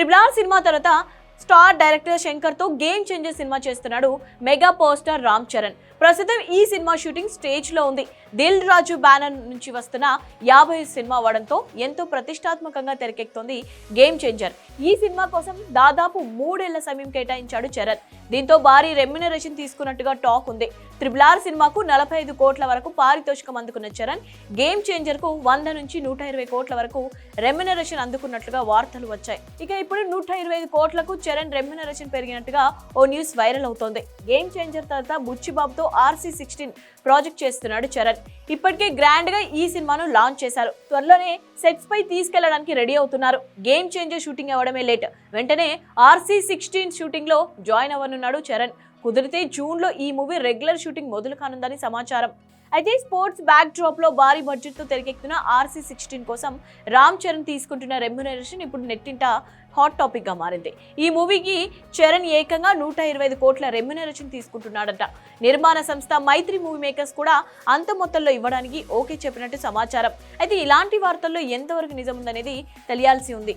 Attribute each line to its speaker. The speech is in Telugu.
Speaker 1: RRR సినిమా తర్వాత స్టార్ డైరెక్టర్ శంకర్ తో గేమ్ చేంజర్ సినిమా చేస్తున్నాడు mega power star Ram Charan. ప్రస్తుతం ఈ సినిమా షూటింగ్ స్టేజ్ లో ఉంది. దిల్ రాజు బ్యానర్ నుంచి వస్తున్న 50 సినిమా అవడంతో ఎంతో ప్రతిష్టాత్మకంగా తెరకెక్కుతోంది గేమ్ చేంజర్. ఈ సినిమా కోసం దాదాపు 3 ఏళ్ల సమయం కేటాయించాడు చరణ్. దీంతో భారీ రెమ్యునరేషన్ తీసుకున్నట్టుగా టాక్ ఉంది. RRR సినిమాకు 45 కోట్ల వరకు పారితోషికం అందుకున్న చరణ్ గేమ్ చేంజర్ కు 100 నుంచి 120 కోట్ల వరకు రెమ్యునరేషన్ అందుకున్నట్లుగా వార్తలు వచ్చాయి. ఇక ఇప్పుడు 125 కోట్లకు చరణ్ రెమ్యునరేషన్ పెరిగినట్టుగా ఓ న్యూస్ వైరల్ అవుతోంది. గేమ్ చేంజర్ తర్వాత బుచ్చిబాబుతో RC16 ప్రాజెక్ట్ చేస్తున్నాడు చరణ్. ఇప్పటికే గ్రాండ్ గా ఈ సినిమాను లాంచ్ చేశారు. త్వరలోనే సెట్స్ పై తీసుకెళ్లడానికి రెడీ అవుతున్నారు. గేమ్ చేంజర్ షూటింగ్ అవ్వడమే లేట్. వెంటనే RC16 షూటింగ్ లో జాయిన్ అవ్వనున్నాడు చరణ్. కుదిరితే జూన్ లో ఈ మూవీ రెగ్యులర్ షూటింగ్ మొదలు కానుందని సమాచారం. అయితే స్పోర్ట్స్ బ్యాక్ డ్రాప్ లో భారీ బడ్జెట్ తో తెరకెక్కుతున్న RC16 కోసం రామ్ చరణ్ తీసుకుంటున్న రెమ్యునరేషన్ ఇప్పుడు నెట్టింట హాట్ టాపిక్ గా మారింది. ఈ మూవీకి చరణ్ ఏకంగా 125 కోట్ల రెమ్యునరేషన్ తీసుకుంటున్నాడట. నిర్మాణ సంస్థ మైత్రి మూవీ మేకర్స్ కూడా అంత మొత్తంలో ఇవ్వడానికి ఓకే చెప్పినట్టు సమాచారం. అయితే ఇలాంటి వార్తల్లో ఎంతవరకు నిజం ఉందనేది తెలియాల్సి ఉంది.